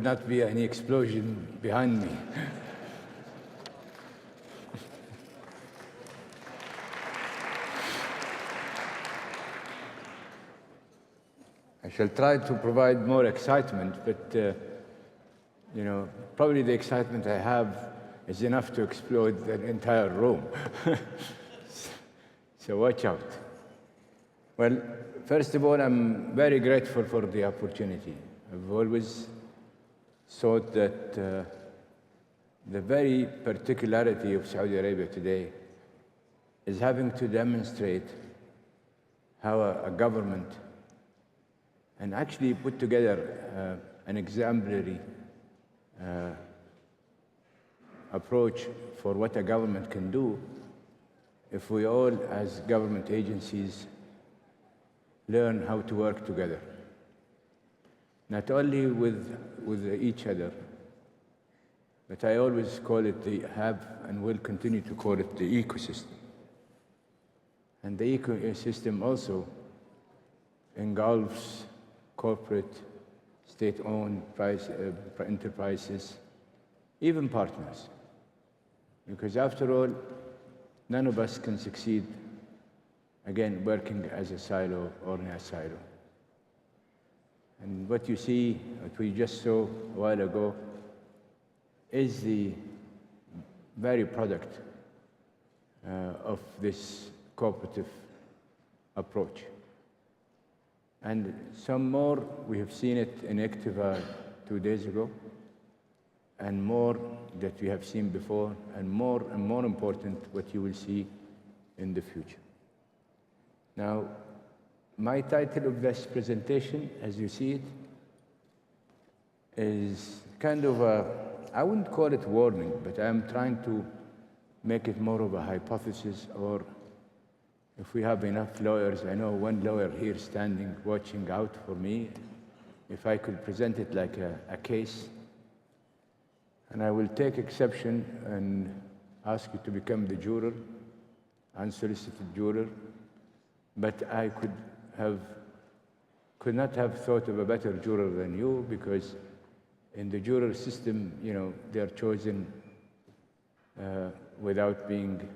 not be any explosion behind me. I shall try to provide more excitement, but probably the excitement I have is enough to explode the entire room. So watch out. Well, first of all, I'm very grateful for the opportunity. I've always thought that the very particularity of Saudi Arabia today is having to demonstrate how a government and actually put together an exemplary approach for what a government can do if we all, as government agencies, learn how to work together. Not only with each other, but I always call it and will continue to call it the ecosystem. And the ecosystem also engulfs corporate, state-owned enterprises, even partners. Because after all, none of us can succeed, again, working as a silo or in a silo. And what you see, what we just saw a while ago, is the very product of this cooperative approach. And some more, we have seen it in Activa 2 days ago, and more that we have seen before, and more important, what you will see in the future. Now, my title of this presentation, as you see it, is kind of I wouldn't call it warning, but I'm trying to make it more of a hypothesis, or if we have enough lawyers, I know one lawyer here standing, watching out for me, if I could present it like a case, and I will take exception and ask you to become the juror, unsolicited juror, but I could not have thought of a better juror than you, because in the juror system, they're chosen without being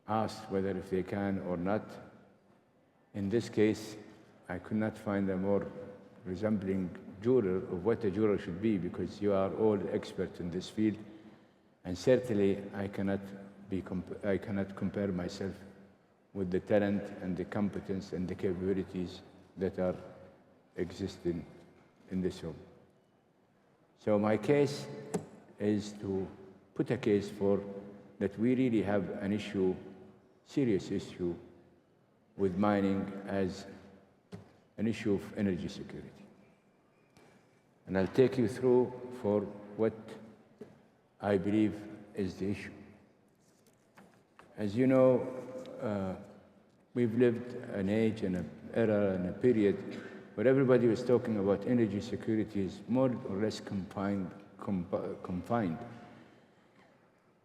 asked whether if they can or not. In this case, I could not find a more resembling juror of what a juror should be, because you are all experts in this field, and certainly I cannot compare myself with the talent and the competence and the capabilities that are existing in this room. So my case is to put a case for that we really have an issue, serious issue, with mining as an issue of energy security. And I'll take you through for what I believe is the issue. As you know, we've lived an age and an era and a period where everybody was talking about energy security is more or less confined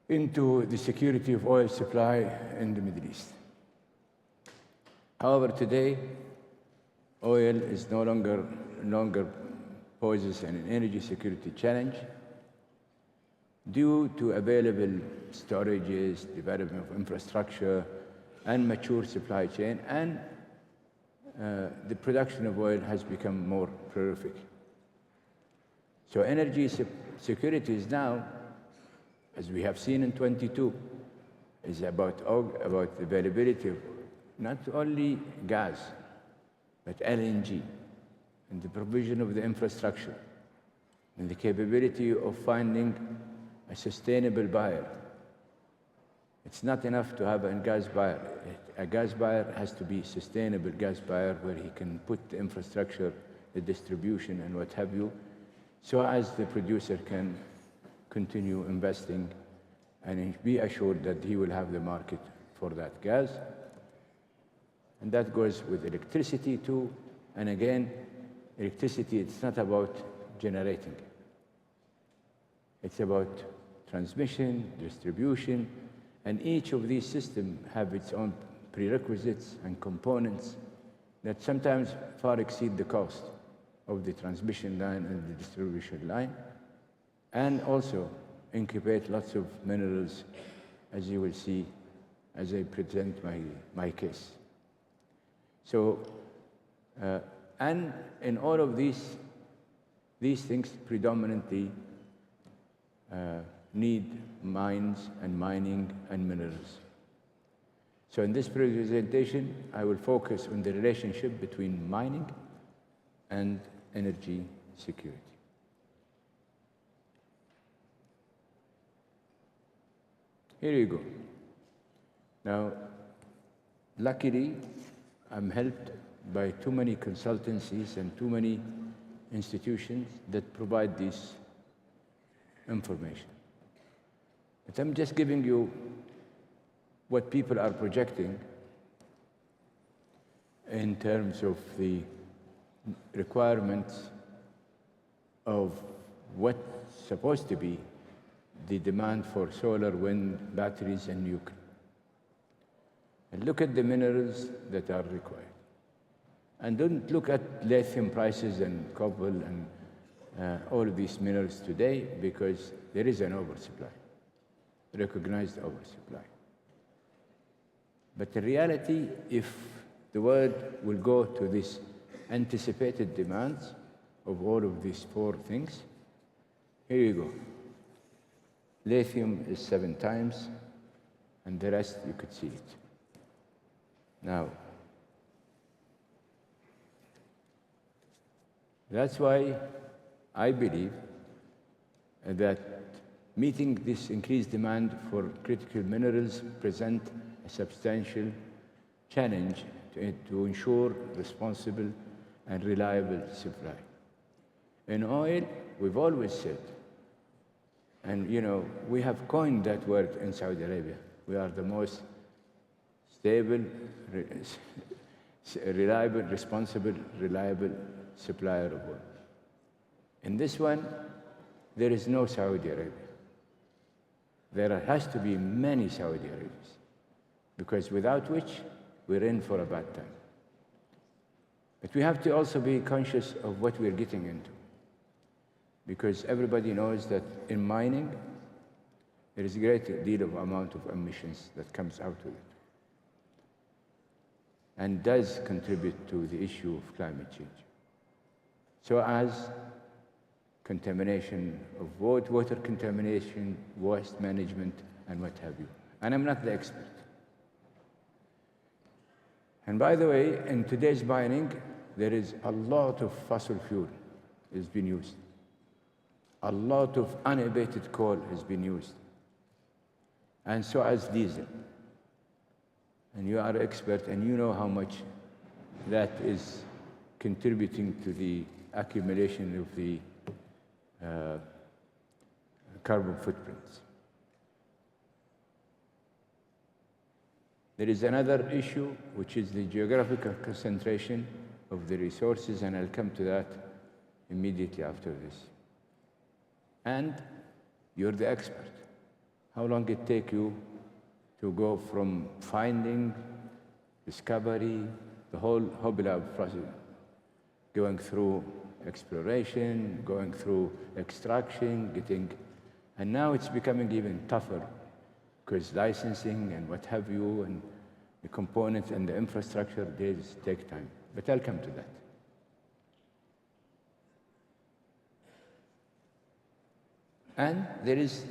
into the security of oil supply in the Middle East. However, today, oil is no longer poses an energy security challenge due to available storages, development of infrastructure, and mature supply chain, and the production of oil has become more prolific. So energy security is now, as we have seen in 22, is about the availability of not only gas, but LNG, and the provision of the infrastructure, and the capability of finding a sustainable buyer. It's not enough to have a gas buyer. A gas buyer has to be a sustainable gas buyer where he can put the infrastructure, the distribution, and what have you, so as the producer can continue investing and be assured that he will have the market for that gas. And that goes with electricity too. And again, electricity, it's not about generating. It's about transmission, distribution, and each of these systems have its own prerequisites and components that sometimes far exceed the cost. of the transmission line and the distribution line, and also incubate lots of minerals, as you will see as I present my case. So, and in all of these things predominantly need mines and mining and minerals. So in this presentation, I will focus on the relationship between mining and energy security. Here you go. Now, luckily, I'm helped by too many consultancies and too many institutions that provide this information. But I'm just giving you what people are projecting in terms of the requirements of what's supposed to be the demand for solar, wind, batteries, and nuclear. And look at the minerals that are required. And don't look at lithium prices and copper and all of these minerals today, because there is an oversupply, recognized oversupply. But in reality, if the world will go to this anticipated demands of all of these four things, here you go. Lithium is 7 times, and the rest you could see it. Now, that's why I believe that meeting this increased demand for critical minerals present a substantial challenge to ensure responsible and reliable supply. In oil, we've always said, and you know, we have coined that word in Saudi Arabia, we are the most stable, reliable, responsible, reliable supplier of oil. In this one, there is no Saudi Arabia. There has to be many Saudi Arabias, because without which, we're in for a bad time. But we have to also be conscious of what we're getting into, because everybody knows that in mining, there is a great deal of amount of emissions that comes out of it, and does contribute to the issue of climate change. So as contamination of water contamination, waste management, and what have you. And I'm not the expert. And by the way, in today's mining, there is a lot of fossil fuel has been used. A lot of unabated coal has been used. And so has diesel. And you are an expert, and you know how much that is contributing to the accumulation of the carbon footprints. There is another issue, which is the geographical concentration of the resources, and I'll come to that immediately after this. And you're the expert. How long it take you to go from finding, discovery, the whole hobby lab process, going through exploration, going through extraction, and now it's becoming even tougher, because licensing and what have you, and the components and the infrastructure, they take time. But I'll come to that. And there is,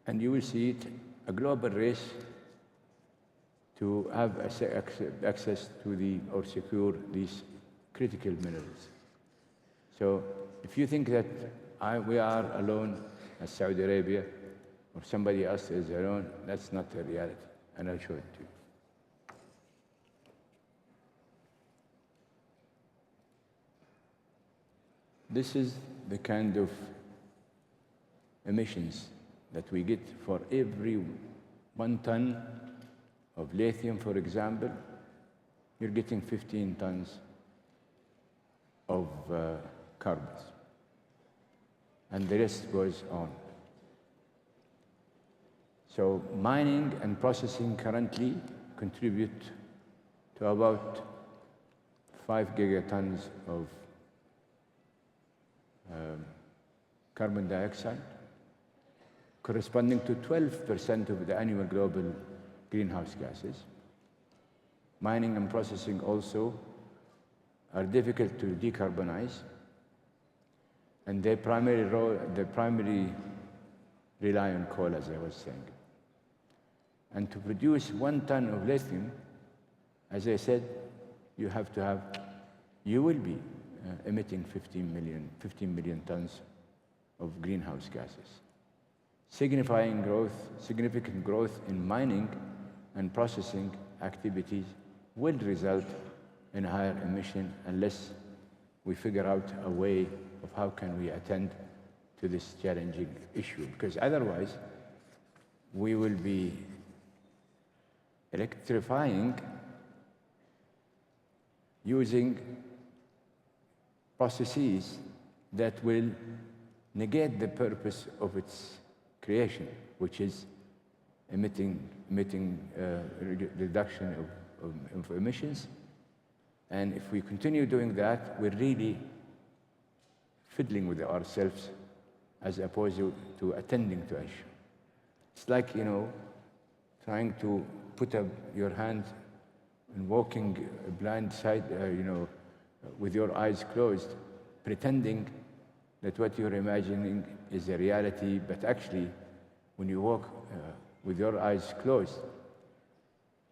and you will see it, a global race to have access to or secure these critical minerals. So if you think that we are alone as Saudi Arabia, or somebody else is alone, that's not the reality, and I'll show it to you. This is the kind of emissions that we get for every 1 ton of lithium, for example. You're getting 15 tons of carbons, and the rest goes on. So mining and processing currently contribute to about 5 gigatons of carbon dioxide, corresponding to 12% of the annual global greenhouse gases. Mining and processing also are difficult to decarbonize, and they primarily rely on coal, as I was saying. And to produce 1 ton of lithium, as I said, you will be emitting 15 million tons of greenhouse gases. Significant growth in mining and processing activities will result in higher emission unless we figure out a way of how can we attend to this challenging issue, because otherwise we will be electrifying using processes that will negate the purpose of its creation, which is reduction of emissions. And if we continue doing that, we're really fiddling with ourselves as opposed to attending to issue. It's like, trying to put up your hand and walking blind side, with your eyes closed, pretending that what you're imagining is a reality, but actually, when you walk with your eyes closed,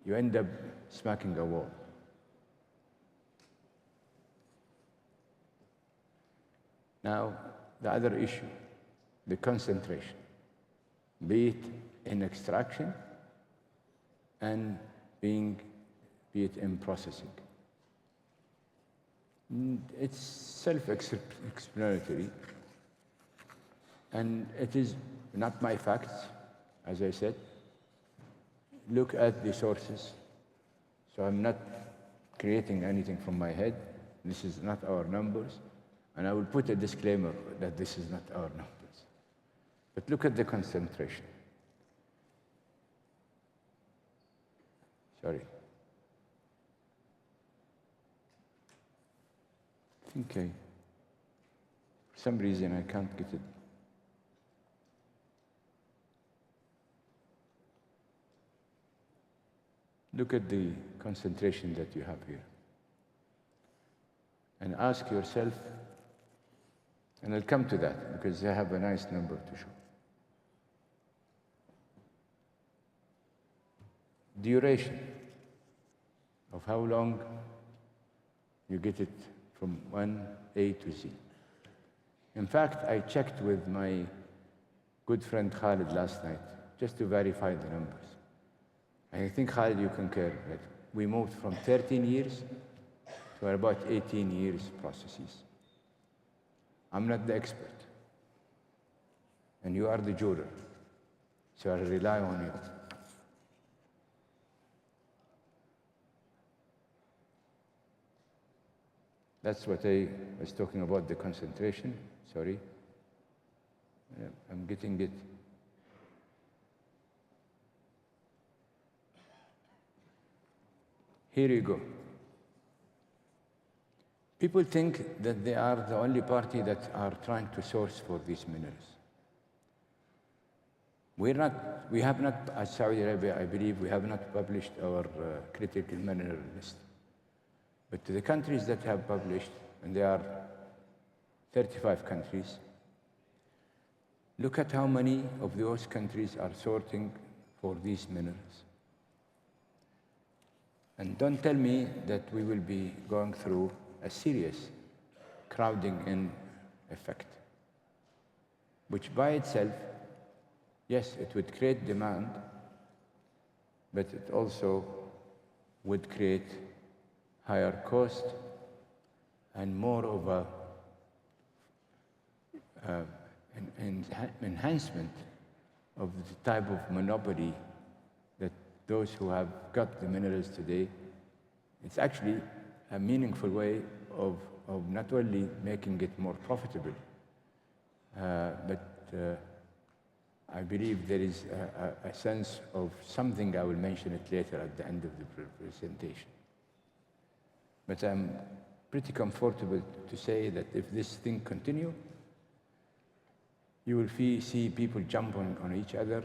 you end up smacking a wall. Now, the other issue, the concentration, be it in extraction and be it in processing. It's self-explanatory, and it is not my facts, as I said. Look at the sources. So I'm not creating anything from my head. This is not our numbers. And I will put a disclaimer that this is not our numbers. But look at the concentration. Sorry. For some reason I can't get it. Look at the concentration that you have here. And ask yourself, and I'll come to that because I have a nice number to show. Duration of how long you get it from one A to Z. In fact, I checked with my good friend Khalid last night just to verify the numbers. I think, Khalid, you concur that we moved from 13 years to about 18 years processes. I'm not the expert, and you are the juror, so I rely on you. That's what I was talking about, the concentration. Sorry. I'm getting it. Here you go. People think that they are the only party that are trying to source for these minerals. We have not, as Saudi Arabia, I believe, we have not published our critical mineral list. But to the countries that have published, and there are 35 countries, look at how many of those countries are sorting for these minerals. And don't tell me that we will be going through a serious crowding in effect, which by itself, yes, it would create demand, but it also would create higher cost and more of an enhancement of the type of monopoly that those who have got the minerals today. It's actually a meaningful way of not only making it more profitable, but I believe there is a sense of something. I will mention it later at the end of the presentation. But I'm pretty comfortable to say that if this thing continue, you will see people jump on each other,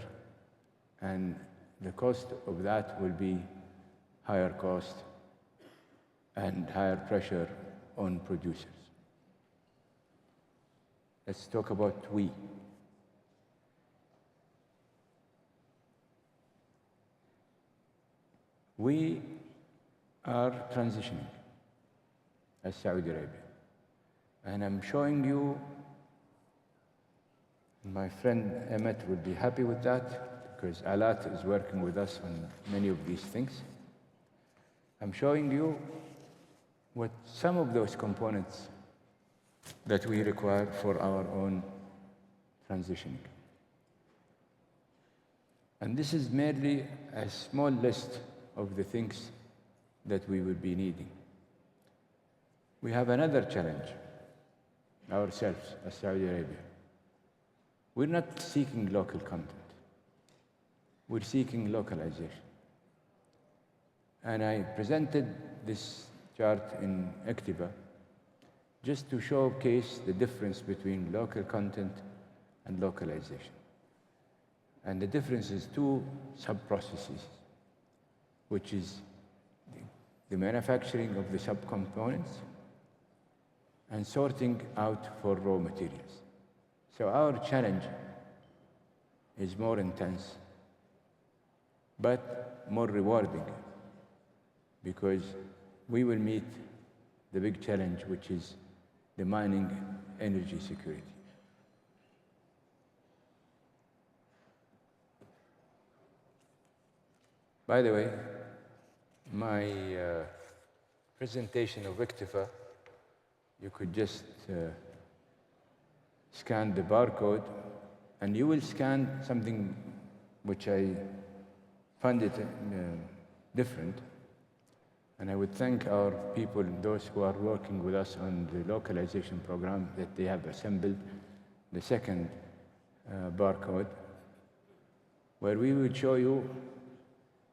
and the cost of that will be higher cost and higher pressure on producers. Let's talk about we. We are transitioning as Saudi Arabia. And I'm showing you, my friend Emmett would be happy with that, because Alat is working with us on many of these things. I'm showing you what some of those components that we require for our own transitioning. And this is merely a small list of the things that we will be needing. We have another challenge ourselves as Saudi Arabia. We're not seeking local content. We're seeking localization. And I presented this chart in Activa just to showcase the difference between local content and localization. And the difference is two sub-processes, which is the manufacturing of the subcomponents and sorting out for raw materials. So our challenge is more intense, but more rewarding, because we will meet the big challenge, which is the mining energy security. By the way, my presentation of Activa, you could just scan the barcode, and you will scan something which I found it different. And I would thank our people, those who are working with us on the localization program, that they have assembled the second barcode, where we will show you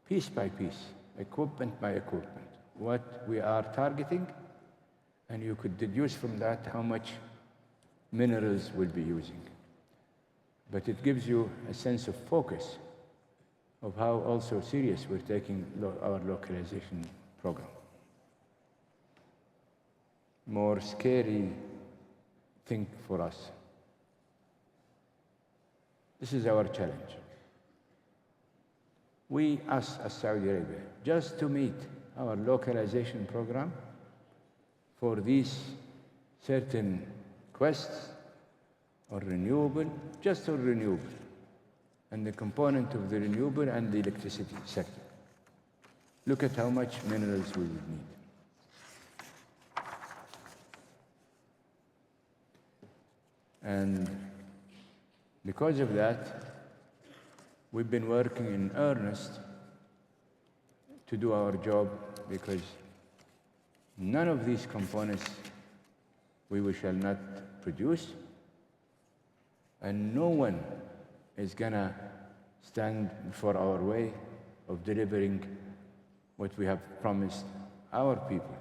piece by piece, equipment by equipment, what we are targeting, and you could deduce from that how much minerals we'll be using. But it gives you a sense of focus of how also serious we're taking our localization program. More scary thing for us. This is our challenge. We, us as Saudi Arabia, just to meet our localization program for these certain quests or renewable, just on renewable, and the component of the renewable and the electricity sector. Look at how much minerals we would need. And because of that, we've been working in earnest to do our job, because none of these components we shall not produce, and no one is gonna stand for our way of delivering what we have promised our people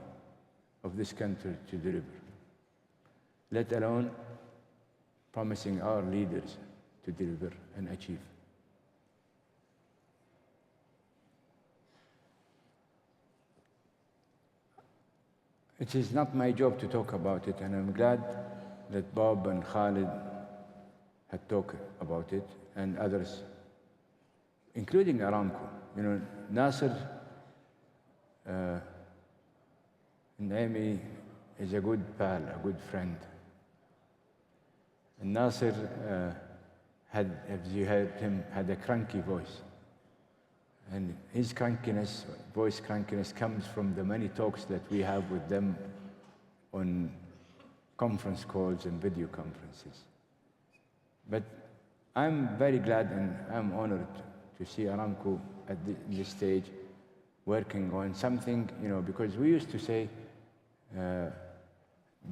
of this country to deliver, let alone promising our leaders to deliver and achieve. It is not my job to talk about it, and I'm glad that Bob and Khalid had talked about it, and others, including Aramco. You know, Nasser Naimi is a good pal, a good friend. And Nasser had, as you heard him, had a cranky voice. And his crankiness, voice crankiness, comes from the many talks that we have with them on conference calls and video conferences. But I'm very glad and I'm honored to see Aramco at this stage working on something, you know, because we used to say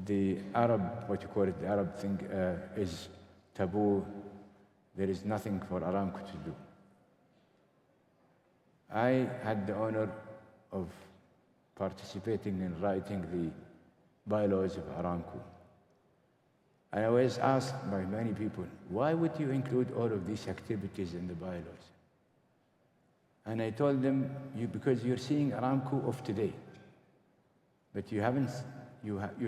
the Arab, what you call it, the Arab thing is taboo. There is nothing for Aramco to do. I had the honor of participating in writing the bylaws of Aramco. And I was asked by many people, why would you include all of these activities in the bylaws? And I told them, because you're seeing Aramco of today, but you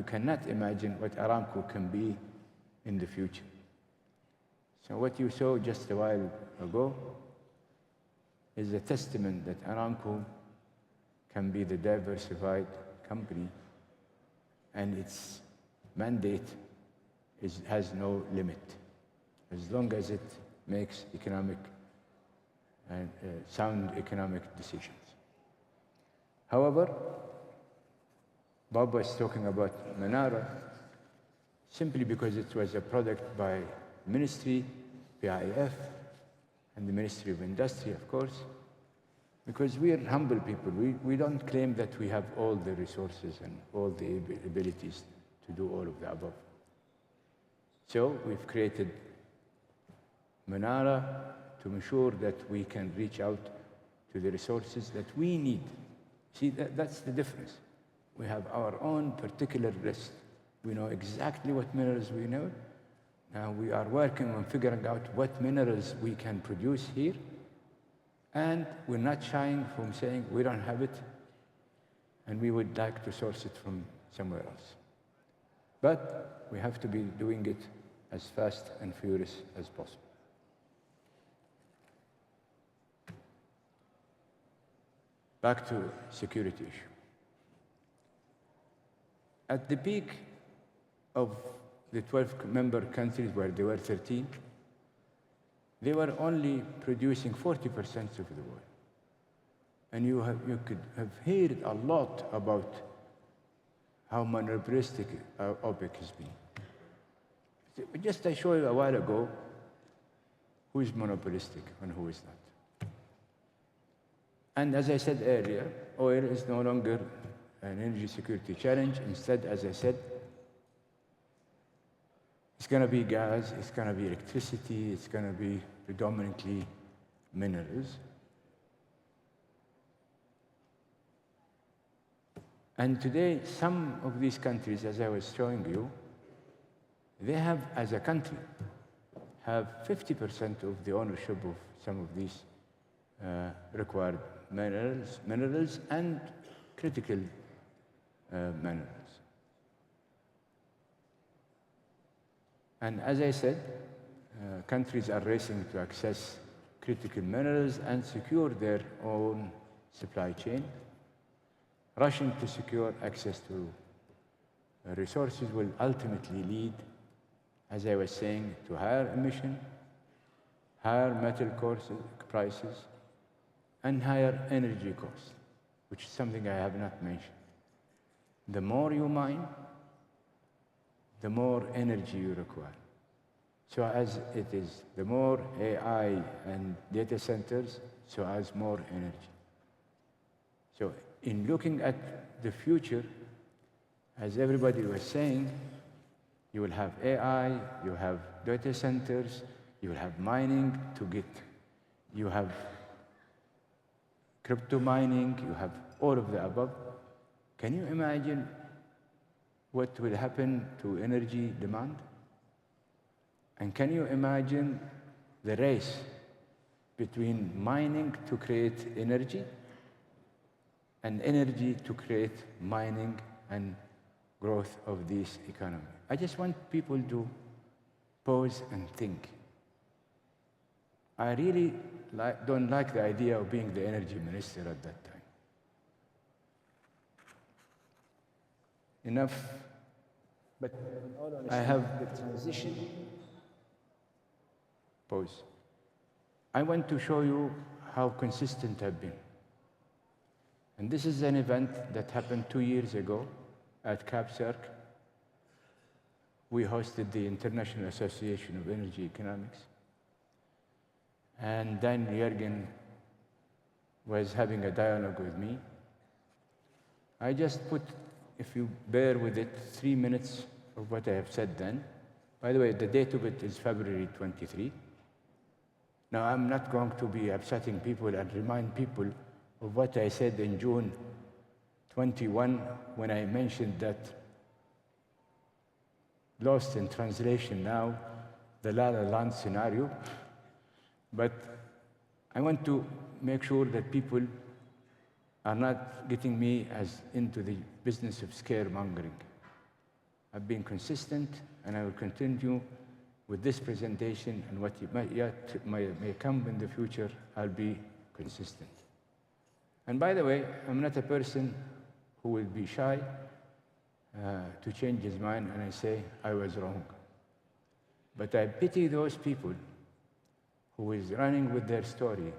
cannot imagine what Aramco can be in the future. So what you saw just a while ago is a testament that Aramco can be the diversified company, and its mandate has no limit, as long as it makes economic and sound economic decisions. However, Bob was talking about Manara simply because it was a product by Ministry, PIF, and the Ministry of Industry, of course, because we are humble people. We don't claim that we have all the resources and all the abilities to do all of the above. So we've created Manara to ensure that we can reach out to the resources that we need. See, that's the difference. We have our own particular list. We know exactly what minerals we know. Now we are working on figuring out what minerals we can produce here, and we're not shying from saying we don't have it, and we would like to source it from somewhere else. But we have to be doing it as fast and furious as possible. Back to security issue. At the peak of the 12-member countries, where there were 13, they were only producing 40% of the oil. And you could have heard a lot about how monopolistic OPEC has been. Just I showed you a while ago who is monopolistic and who is not. And as I said earlier, oil is no longer an energy security challenge. Instead, as I said, it's going to be gas, it's going to be electricity, it's going to be predominantly minerals. And today, some of these countries, as I was showing you, they have, as a country, have 50% of the ownership of some of these required minerals and critical minerals. And as I said, countries are racing to access critical minerals and secure their own supply chain. Rushing to secure access to resources will ultimately lead, as I was saying, to higher emission, higher metal prices, and higher energy costs, which is something I have not mentioned. The more you mine, the more energy you require. So as it is, the more AI and data centers, so as more energy. So in looking at the future, as everybody was saying, you will have AI, you have data centers, you will have mining to get, you have crypto mining, you have all of the above. Can you imagine what will happen to energy demand? And can you imagine the race between mining to create energy and energy to create mining and growth of this economy? I just want people to pause and think. I really don't like the idea of being the energy minister at that time. Enough, but I have the transition. Pause. I want to show you how consistent I've been. And this is an event that happened 2 years ago at CAPSERC. We hosted the International Association of Energy Economics. And Dan Yergin was having a dialogue with me. I just put, if you bear with it, 3 minutes of what I have said then. By the way, the date of it is February 23. Now, I'm not going to be upsetting people and remind people of what I said in June 21 when I mentioned that lost in translation now, the La La Land scenario. But I want to make sure that people are not getting me as into the business of scaremongering. I've been consistent, and I will continue with this presentation, and what may come in the future, I'll be consistent. And by the way, I'm not a person who will be shy to change his mind and I say, I was wrong. But I pity those people who is running with their story,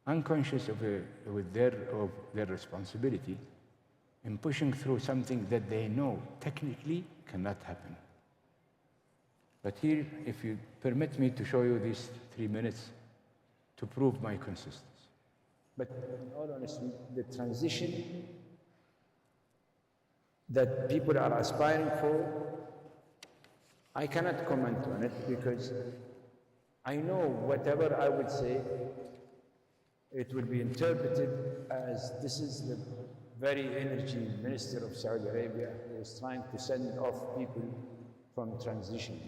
unconscious of their responsibility in pushing through something that they know technically cannot happen. But here, if you permit me to show you these 3 minutes to prove my consistency. But in all honesty, the transition that people are aspiring for, I cannot comment on it because I know whatever I would say, it will be interpreted as this is the very energy minister of Saudi Arabia who is trying to send off people from transition.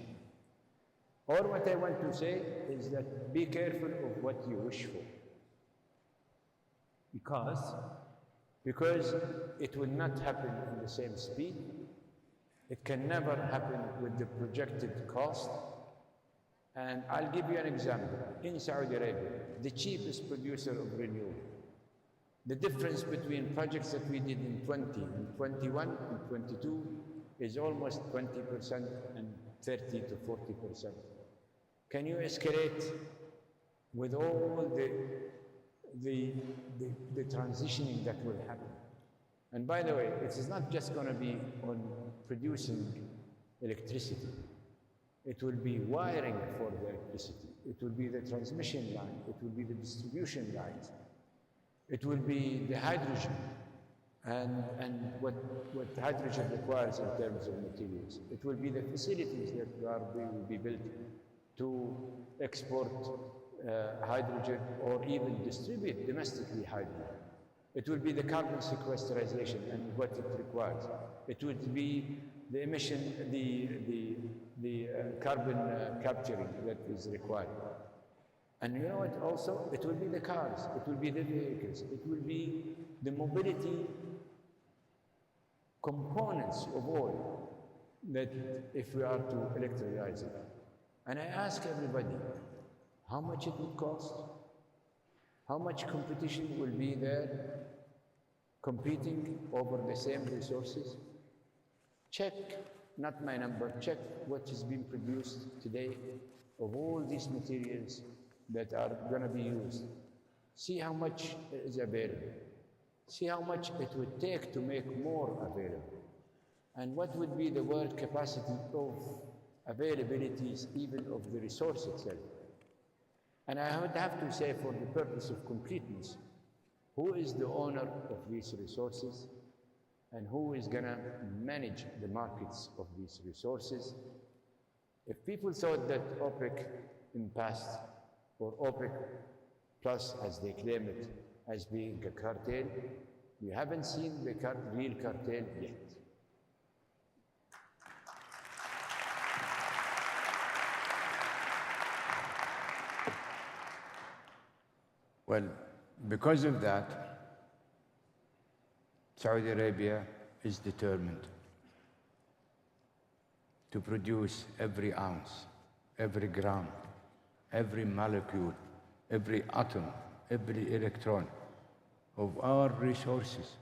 Or what I want to say is that be careful of what you wish for. Because it will not happen in the same speed. It can never happen with the projected cost. And I'll give you an example. In Saudi Arabia, the cheapest producer of renewable, the difference between projects that we did in 20, and 21, and 22 is almost 20% and 30 to 40%. Can you escalate with all the transitioning that will happen? And by the way, it is not just going to be on producing electricity. It will be wiring for the electricity. It will be the transmission line. It will be the distribution lines. It will be the hydrogen and what hydrogen requires in terms of materials. It will be the facilities that will be built to export hydrogen or even distribute domestically hydrogen. It will be the carbon sequestration and what it requires. It would be the emission, the carbon capturing that is required. And you know what also? It will be the cars, it will be the vehicles, it will be the mobility components of all that if we are to electrolyze it. And I ask everybody, how much it would cost? How much competition will be there competing over the same resources? Check, not my number, check what is being produced today of all these materials that are going to be used. See how much is available. See how much it would take to make more available. And what would be the world capacity of availabilities even of the resource itself. And I would have to say, for the purpose of completeness, who is the owner of these resources and who is going to manage the markets of these resources? If people thought that OPEC in past, or OPEC plus as they claim it, as being a cartel, you haven't seen the real cartel yet. Well, because of that, Saudi Arabia is determined to produce every ounce, every gram, every molecule, every atom, every electron of our resources.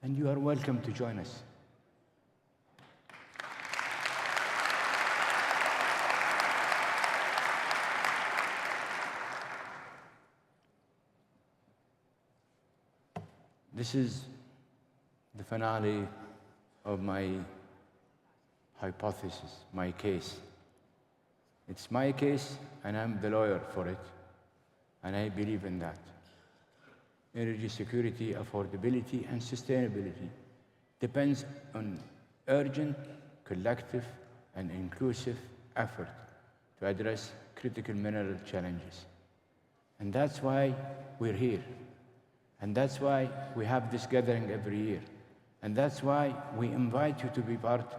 And you are welcome to join us. This is the finale of my hypothesis, my case. It's my case, and I'm the lawyer for it, and I believe in that. Energy security, affordability, and sustainability depends on urgent, collective, and inclusive effort to address critical mineral challenges. And that's why we're here. And that's why we have this gathering every year. And that's why we invite you to be part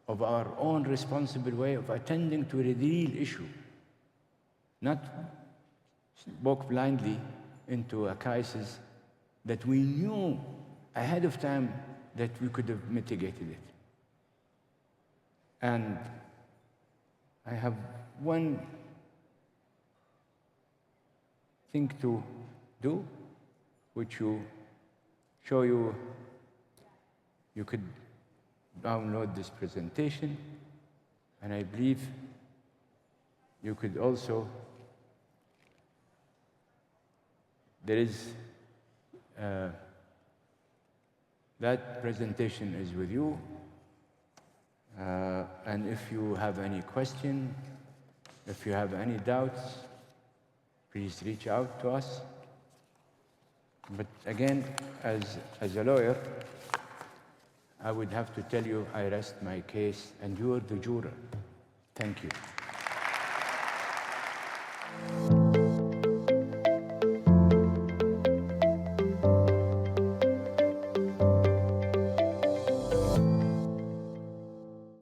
of our own responsible way of attending to the real issue, not walk blindly into a crisis that we knew ahead of time that we could have mitigated it. And I have one thing to do, which you could download this presentation, and I believe you could also, there is, that presentation is with you, and if you have any question, if you have any doubts, please reach out to us. But again, as a lawyer, I would have to tell you I rest my case, and you're the juror. Thank you.